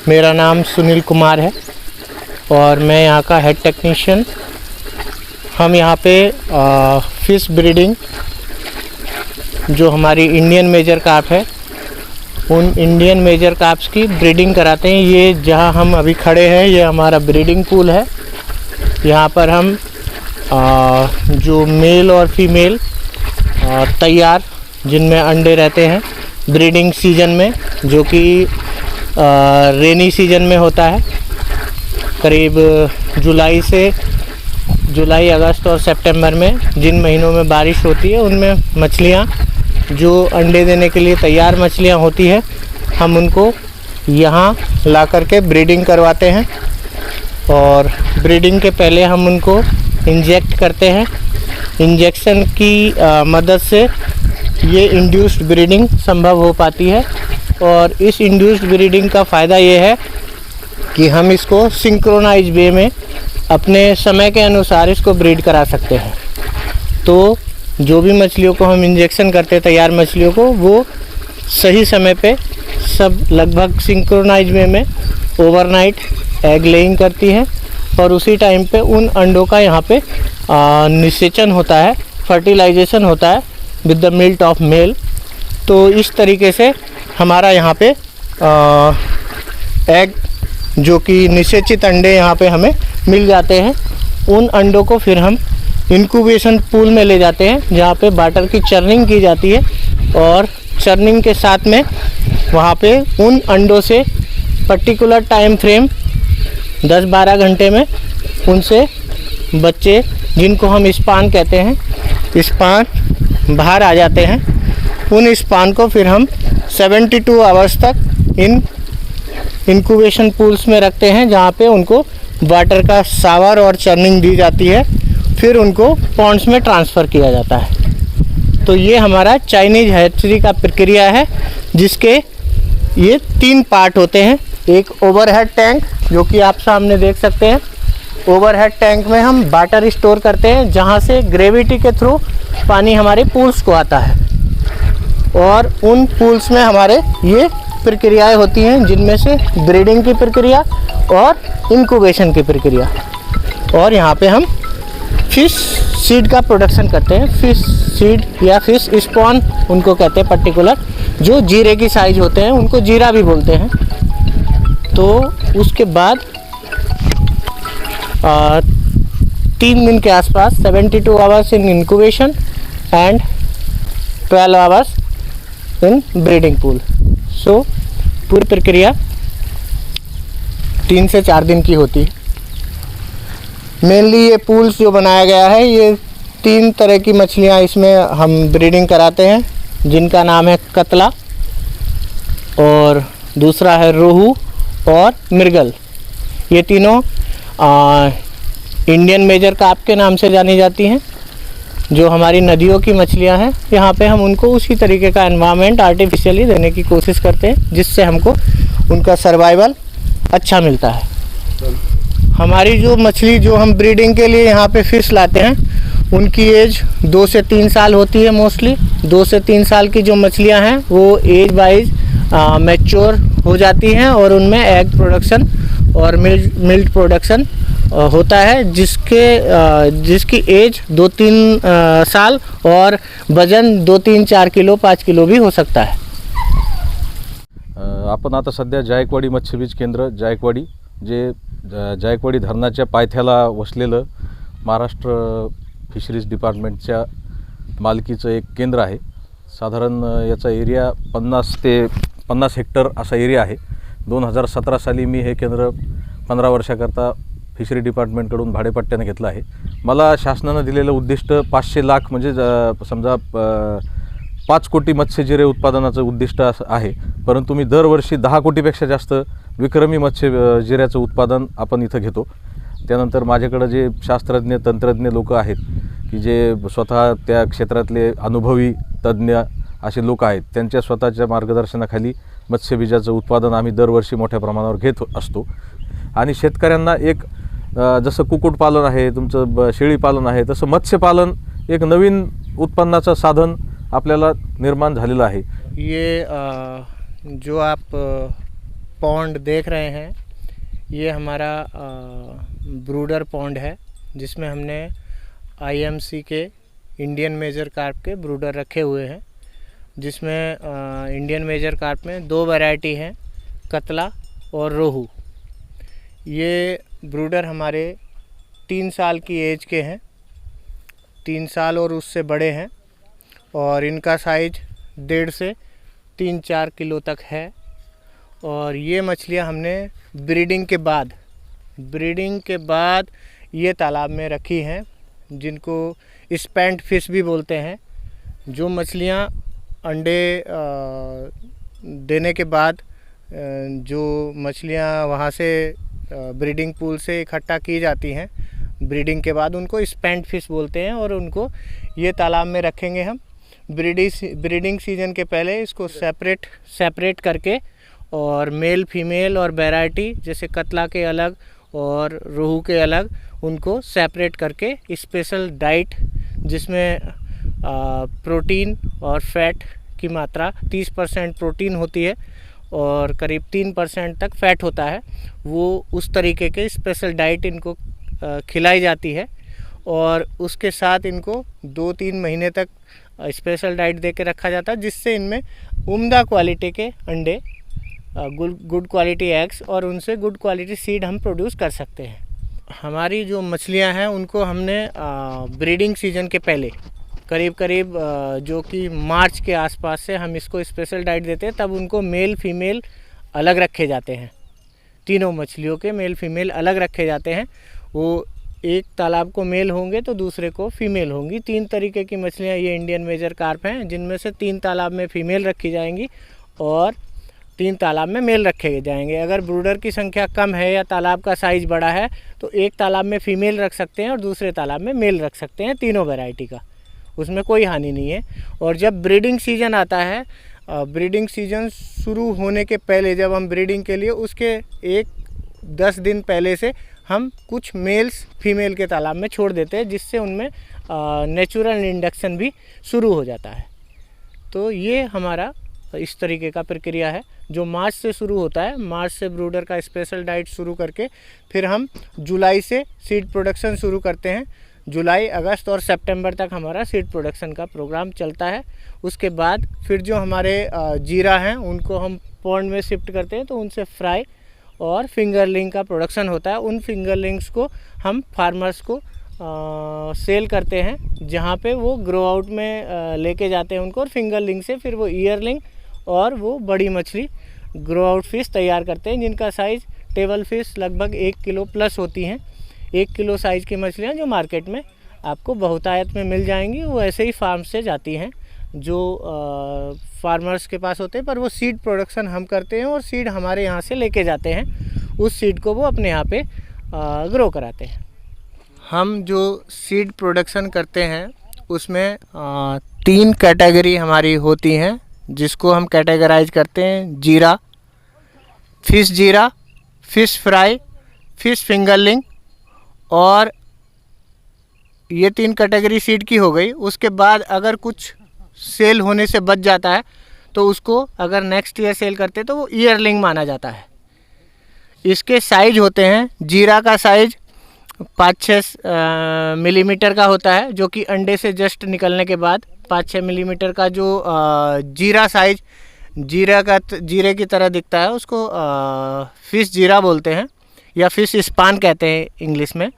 मेरा नाम सुनील कुमार है और मैं यहाँ का हेड टेक्नीशियन। हम यहाँ पे फ़िश ब्रीडिंग जो हमारी इंडियन मेजर कार्प है, उन इंडियन मेजर कार्प्स की ब्रीडिंग कराते हैं। ये जहाँ हम अभी खड़े हैं, ये हमारा ब्रीडिंग पूल है। यहाँ पर हम जो मेल और फीमेल तैयार जिनमें अंडे रहते हैं ब्रीडिंग सीजन में, जो कि रेनी सीजन में होता है, करीब जुलाई अगस्त और सितंबर में, जिन महीनों में बारिश होती है, उनमें मछलियाँ जो अंडे देने के लिए तैयार मछलियाँ होती है, हम उनको यहाँ ला कर के ब्रीडिंग करवाते हैं। और ब्रीडिंग के पहले हम उनको इंजेक्ट करते हैं। इंजेक्शन की मदद से ये इंड्यूस्ड ब्रीडिंग संभव हो पाती है। और इस इंड्यूस्ड ब्रीडिंग का फ़ायदा ये है कि हम इसको सिंक्रोनाइज वे में अपने समय के अनुसार इसको ब्रीड करा सकते हैं। तो जो भी मछलियों को हम इंजेक्शन करते हैं, तैयार मछलियों को, वो सही समय पे सब लगभग सिंक्रोनाइज वे में ओवरनाइट एग लेइंग करती है और उसी टाइम पे उन अंडों का यहाँ पे निषेचन होता है, फर्टिलाइजेशन होता है विद द मिल्ट ऑफ मेल। तो इस तरीके से हमारा यहाँ पे एग जो कि निषेचित अंडे यहाँ पे हमें मिल जाते हैं। उन अंडों को फिर हम इंक्यूबेशन पूल में ले जाते हैं, जहाँ पे वाटर की चर्निंग की जाती है। और चर्निंग के साथ में वहाँ पे उन अंडों से पर्टिकुलर टाइम फ्रेम 10-12 घंटे में उनसे बच्चे, जिनको हम स्पान कहते हैं, स्पान बाहर आ जाते हैं। उन स्पान को फिर हम 72 आवर्स तक इन इंक्यूबेशन पूल्स में रखते हैं, जहाँ पे उनको वाटर का शावर और चर्निंग दी जाती है। फिर उनको पॉन्ड्स में ट्रांसफ़र किया जाता है। तो ये हमारा चाइनीज़ हैचरी का प्रक्रिया है, जिसके ये 3 पार्ट होते हैं। एक ओवरहेड टैंक, जो कि आप सामने देख सकते हैं। ओवरहेड टैंक में हम वाटर स्टोर करते हैं, जहाँ से ग्रेविटी के थ्रू पानी हमारे पूल्स को आता है। और उन पूल्स में हमारे ये प्रक्रियाएं होती हैं, जिनमें से ब्रीडिंग की प्रक्रिया और इंक्यूबेशन की प्रक्रिया। और यहाँ पे हम फिश सीड का प्रोडक्शन करते हैं। फिश सीड या फिश स्पॉन उनको कहते हैं पर्टिकुलर, जो जीरे की साइज होते हैं, उनको जीरा भी बोलते हैं। तो उसके बाद 3 दिन के आसपास 72 hours in incubation and 12 hours in breeding pool. So पूरी प्रक्रिया 3 से 4 दिन की होती है। मेनली ये पूल्स जो बनाया गया है, ये 3 तरह की मछलियाँ इसमें हम ब्रीडिंग कराते हैं, जिनका नाम है कतला, और दूसरा है रोहू और मृगल। ये तीनों इंडियन मेजर कार्प के नाम से जानी जाती हैं, जो हमारी नदियों की मछलियां हैं। यहाँ पे हम उनको उसी तरीके का एनवायरनमेंट आर्टिफिशियली देने की कोशिश करते हैं, जिससे हमको उनका सर्वाइवल अच्छा मिलता है। हमारी जो मछली जो हम ब्रीडिंग के लिए यहाँ पे फ़िश लाते हैं, उनकी एज 2 से 3 साल होती है। मोस्टली 2 से 3 साल की जो मछलियाँ हैं, वो एज वाइज मैच्योर हो जाती हैं और उनमें एग प्रोडक्शन और मिल्क प्रोडक्शन होता है, जिसकी एज 2-3 साल और वजन 2-3-4 किलो 5 किलो भी हो सकता है। आपण आता सध्या जायकवाडी मत्स्यबीज केंद्र जायकवाडी, जे जायकवाडी धरणाच्या पायथ्याला वसलेलं महाराष्ट्र फिशरीज डिपार्टमेंटच्या मालकीचं एक केंद्र आहे। साधारण याचा एरिया 50 हेक्टर असा एरिया आहे। 2017 साली मी हे केंद्र 15 वर्षाकरता फिशरी डिपार्टमेंटकडून भाडेपट्ट्याने घेतलं आहे। मला शासनाने दिलेलं उद्दिष्ट 500 लाख म्हणजे समजा 5 कोटी मत्स्यजिरे उत्पादनाचं उद्दिष्ट आहे, परंतु मी दरवर्षी 10 कोटीपेक्षा जास्त विक्रमी मत्स्यजिऱ्याचं उत्पादन आपण इथं घेतो। त्यानंतर माझ्याकडे जे शास्त्रज्ञ तंत्रज्ञ लोक आहेत, की जे स्वतः त्या क्षेत्रातले अनुभवी तज्ञ असे लोक आहेत, त्यांच्या स्वतःच्या मार्गदर्शनाखाली मत्स्यबीजाचं उत्पादन आम्ही दरवर्षी मोठ्या प्रमाणावर घेत असतो। आणि शेतकऱ्यांना एक जसं कुक्कुटपालन आहे, तुमचं शेळीपालन आहे, तसं मत्स्यपालन एक नवीन उत्पन्नाचं साधन आपल्याला निर्माण झालेलं आहे। ये जो आप पॉन्ड देख रहे हैं, ये हमारा ब्रूडर पॉन्ड है जिसमें हमने IMC के इंडियन मेजर कार्प के ब्रूडर रखे हुए हैं, जिसमें इंडियन मेजर कार्प में 2 वैरायटी हैं, कतला और रोहू। ये ब्रूडर हमारे 3 साल की एज के हैं, 3 साल और उससे बड़े हैं, और इनका साइज 1.5 से 3-4 किलो तक है। और ये मछलियाँ हमने ब्रीडिंग के बाद ये तालाब में रखी हैं, जिनको स्पैंड फिश भी बोलते हैं। जो मछलियाँ अंडे देने के बाद जो मछलियाँ वहाँ से ब्रीडिंग पूल से इकट्ठा की जाती हैं, ब्रीडिंग के बाद उनको स्पैंड फिश बोलते हैं, और उनको ये तालाब में रखेंगे हम। ब्रीडिंग सीजन के पहले इसको सेपरेट करके, और मेल फीमेल और वैरायटी जैसे कतला के अलग और रोहू के अलग, उनको सेपरेट करके स्पेशल डाइट जिसमें प्रोटीन और फैट की मात्रा 30% प्रोटीन होती है और करीब 3% तक फैट होता है, वो उस तरीके के स्पेशल डाइट इनको खिलाई जाती है। और उसके साथ इनको 2-3 महीने तक स्पेशल डाइट दे के रखा जाता है, जिससे इनमें उम्दा क्वालिटी के अंडे, गुड क्वालिटी एग्स और उनसे गुड क्वालिटी सीड हम प्रोड्यूस कर सकते हैं। हमारी जो मछलियां हैं उनको हमने ब्रीडिंग सीजन के पहले करीब जो कि मार्च के आसपास से हम इसको स्पेशल डाइट देते हैं, तब उनको मेल फीमेल अलग रखे जाते हैं। तीनों मछलियों के मेल फीमेल अलग रखे जाते हैं। वो एक तालाब को मेल होंगे तो दूसरे को फीमेल होंगी। 3 तरीके की मछलियाँ ये इंडियन मेजर कार्प हैं, जिनमें से 3 तालाब में फीमेल रखी जाएंगी और 3 तालाब में मेल रखे जाएंगे। अगर ब्रूडर की संख्या कम है या तालाब का साइज़ बड़ा है तो एक तालाब में फ़ीमेल रख सकते हैं और दूसरे तालाब में मेल रख सकते हैं, तीनों वैरायटी का, उसमें कोई हानि नहीं है। और जब ब्रीडिंग सीजन आता है, ब्रीडिंग सीजन शुरू होने के पहले जब हम ब्रीडिंग के लिए उसके 10 दिन पहले से हम कुछ मेल्स फीमेल के तालाब में छोड़ देते हैं, जिससे उनमें नेचुरल इंडक्शन भी शुरू हो जाता है। तो ये हमारा इस तरीके का प्रक्रिया है जो मार्च से शुरू होता है। मार्च से ब्रूडर का स्पेशल डाइट शुरू करके फिर हम जुलाई से सीड प्रोडक्शन शुरू करते हैं। जुलाई, अगस्त और सितंबर तक हमारा सीड प्रोडक्शन का प्रोग्राम चलता है। उसके बाद फिर जो हमारे जीरा हैं उनको हम पॉन्ड में शिफ्ट करते हैं, तो उनसे फ्राई और फिंगरलिंग का प्रोडक्शन होता है। उन फिंगरलिंग्स को हम फार्मर्स को सेल करते हैं, जहाँ पे वो ग्रो आउट में लेके जाते हैं उनको, और फिंगरलिंग से फिर वो ईयरलिंग और वो बड़ी मछली ग्रो आउट फिश तैयार करते हैं, जिनका साइज़ टेबल फिश लगभग 1 किलो प्लस होती हैं। 1 किलो साइज़ की मछलियाँ जो मार्केट में आपको बहुतायत में मिल जाएंगी, वो ऐसे ही फार्म से जाती हैं जो फार्मर्स के पास होते हैं, पर वो सीड प्रोडक्शन हम करते हैं और सीड हमारे यहाँ से लेके जाते हैं। उस सीड को वो अपने यहाँ पे ग्रो कराते हैं। हम जो सीड प्रोडक्शन करते हैं उसमें 3 कैटेगरी हमारी होती हैं, जिसको हम कैटेगराइज करते हैं: जीरा, फिश फ्राई, फिश फिंगरलिंग। और ये 3 कैटेगरी सीड की हो गई। उसके बाद अगर कुछ सेल होने से बच जाता है तो उसको अगर नेक्स्ट ईयर सेल करते तो वो ईयरलिंग माना जाता है। इसके साइज होते हैं: जीरा का साइज 5-6 मिलीमीटर का होता है, जो कि अंडे से जस्ट निकलने के बाद 5-6 मिलीमीटर का जो जीरा साइज जीरे की तरह दिखता है, उसको फिश जीरा बोलते हैं या फिश स्पान कहते हैं इंग्लिश में।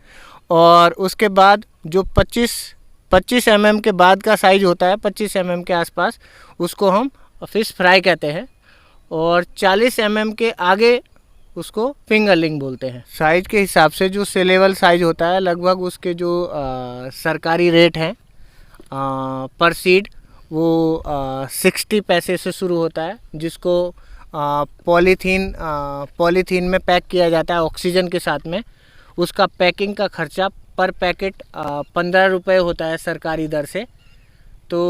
और उसके बाद जो 25 mm के बाद का साइज होता है, 25 mm के आसपास, उसको हम फिश फ्राई कहते हैं। और 40 mm के आगे उसको फिंगरलिंग बोलते हैं। साइज के हिसाब से जो सेलेबल साइज होता है, लगभग उसके जो सरकारी रेट हैं पर सीड, वो 60 पैसे से शुरू होता है, जिसको पॉलीथीन में पैक किया जाता है ऑक्सीजन के साथ में। उसका पैकिंग का खर्चा पर पैकेट 15 रुपये होता है सरकारी दर से। तो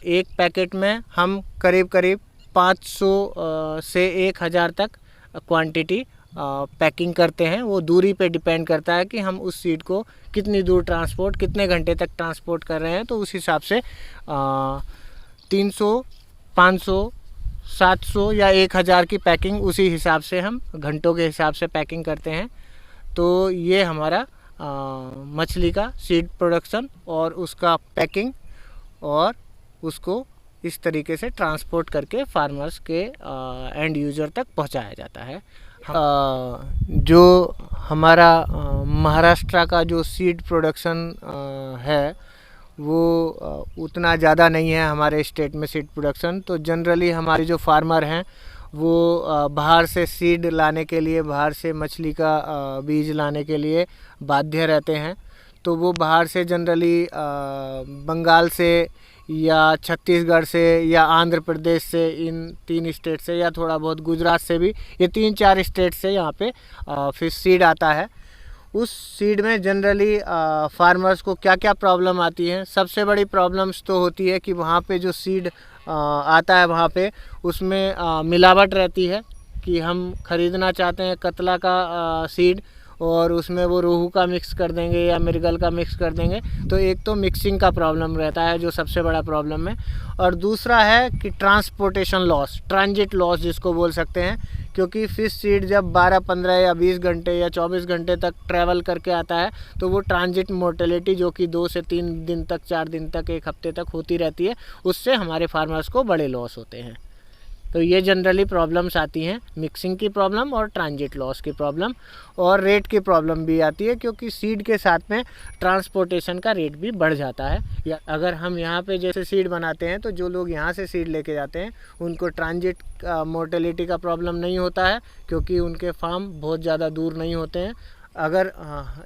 एक पैकेट में हम करीब 500 से 1000 तक क्वांटिटी पैकिंग करते हैं। वो दूरी पे डिपेंड करता है कि हम उस सीड को कितनी दूर कितने घंटे तक ट्रांसपोर्ट कर रहे हैं। तो उस हिसाब से 300, 500, 700 या 1000 की पैकिंग उसी हिसाब से हम घंटों के हिसाब से पैकिंग करते हैं। तो ये हमारा मछली का सीड प्रोडक्शन और उसका पैकिंग और उसको इस तरीके से ट्रांसपोर्ट करके फार्मर्स के एंड यूज़र तक पहुंचाया जाता है। जो हमारा महाराष्ट्र का जो सीड प्रोडक्शन है वो उतना ज़्यादा नहीं है हमारे स्टेट में सीड प्रोडक्शन। तो जनरली हमारे जो फार्मर हैं वो बाहर से सीड लाने के लिए, बाहर से मछली का बीज लाने के लिए बाध्य रहते हैं। तो वो बाहर से जनरली बंगाल से या छत्तीसगढ़ से या आंध्र प्रदेश से, इन 3 स्टेट से, या थोड़ा बहुत गुजरात से भी, ये 3-4 स्टेट से यहाँ पे फिश सीड आता है। उस सीड में जनरली फार्मर्स को क्या क्या प्रॉब्लम आती है? सबसे बड़ी प्रॉब्लम्स तो होती है कि वहाँ पे जो सीड आता है वहाँ पे उसमें मिलावट रहती है कि हम ख़रीदना चाहते हैं कतला का सीड और उसमें वो रोहू का मिक्स कर देंगे या मृगल का मिक्स कर देंगे। तो एक तो मिक्सिंग का प्रॉब्लम रहता है जो सबसे बड़ा प्रॉब्लम है, और दूसरा है कि ट्रांसपोर्टेशन लॉस, ट्रांजिट लॉस जिसको बोल सकते हैं। क्योंकि फ़िश सीड जब 12, 15 या 20 घंटे या 24 घंटे तक ट्रैवल करके आता है तो वो ट्रांजिट मोर्टेलिटी जो कि 2 से 3 दिन तक, 4 दिन तक, 1 हफ्ते तक होती रहती है, उससे हमारे फार्मर्स को बड़े लॉस होते हैं। तो ये जनरली प्रॉब्लम्स आती हैं, मिक्सिंग की प्रॉब्लम और ट्रांजिट लॉस की प्रॉब्लम, और रेट की प्रॉब्लम भी आती है क्योंकि सीड के साथ में ट्रांसपोर्टेशन का रेट भी बढ़ जाता है। या अगर हम यहाँ पे जैसे सीड बनाते हैं तो जो लोग यहाँ से सीड लेके जाते हैं उनको ट्रांजिट मोर्टेलिटी का प्रॉब्लम नहीं होता है क्योंकि उनके फार्म बहुत ज़्यादा दूर नहीं होते हैं। अगर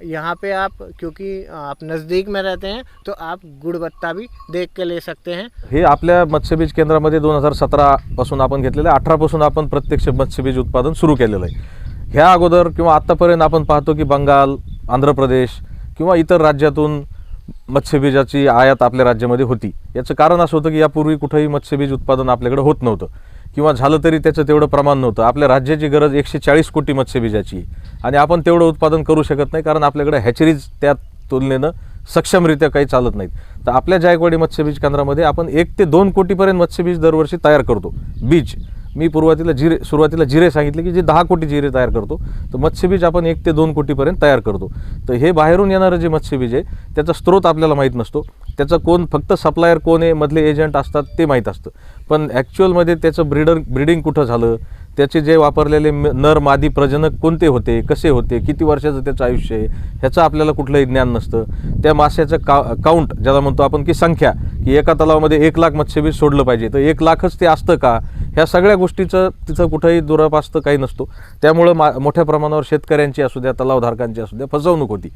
यहाँ पे आप, क्योंकि आप नज़दीक में रहते हैं, तो आप गुणवत्ता भी देख के ले सकते हैं। हे आपल्या मत्स्यबीज केंद्रामध्ये 2017 पासून आपण घेतलेलं आहे, 18 पासून आपण प्रत्यक्ष मत्स्यबीज उत्पादन सुरू केलेलं आहे। ह्या अगोदर किंवा आत्तापर्यंत आपण पाहतो की बंगाल, आंध्र प्रदेश किंवा इतर राज्यातून मत्स्यबीजाची आयात आपल्या राज्यामध्ये होती। याचं कारण असं होतं की यापूर्वी कुठेही मत्स्यबीज उत्पादन आपल्याकडे होत नव्हतं किंवा झालं तरी त्याचं तेवढं प्रमाण नव्हतं। आपल्या राज्याची गरज 140 कोटी मत्स्यबीजाची आहे आणि आपण तेवढं उत्पादन करू शकत नाही कारण आपल्याकडे हॅचरीज त्या तुलनेनं सक्षमरित्या काही चालत नाहीत। तर आपल्या जायकवाडी मत्स्यबीज केंद्रामध्ये आपण 1 ते 2 कोटीपर्यंत मत्स्यबीज दरवर्षी तयार करतो। बीज मी सुरुवातीला जिरे सांगितले की जे 10 कोटी जिरे तयार करतो, तर मत्स्यबीज आपण 1 ते 2 कोटीपर्यंत तयार करतो। तर हे बाहेरून येणारं जे मत्स्यबीज आहे त्याचा स्रोत आपल्याला माहीत नसतो, त्याचा कोण, फक्त सप्लायर कोण आहे, मधले एजंट असतात ते माहीत असतं, पण ॲक्च्युअलमध्ये त्याचं ब्रीडिंग कुठं झालं, त्याचे जे वापरलेले नर मादी प्रजनक कोणते होते, कसे होते, किती वर्षाचं त्याचं आयुष्य आहे, ह्याचं आपल्याला कुठलंही ज्ञान नसतं। त्या माशाचं काउंट ज्याला म्हणतो आपण की संख्या, की एका तलावामध्ये 1 लाख मत्स्यबीज सोडलं पाहिजे, तर 1 लाखच ते असतं का, ह्या सगळ्या गोष्टीचं तिथं कुठंही दुरापास्त काही नसतो। त्यामुळं मोठ्या प्रमाणावर शेतकऱ्यांची असू द्या, तलावधारकांची असू द्या, फसवणूक होती।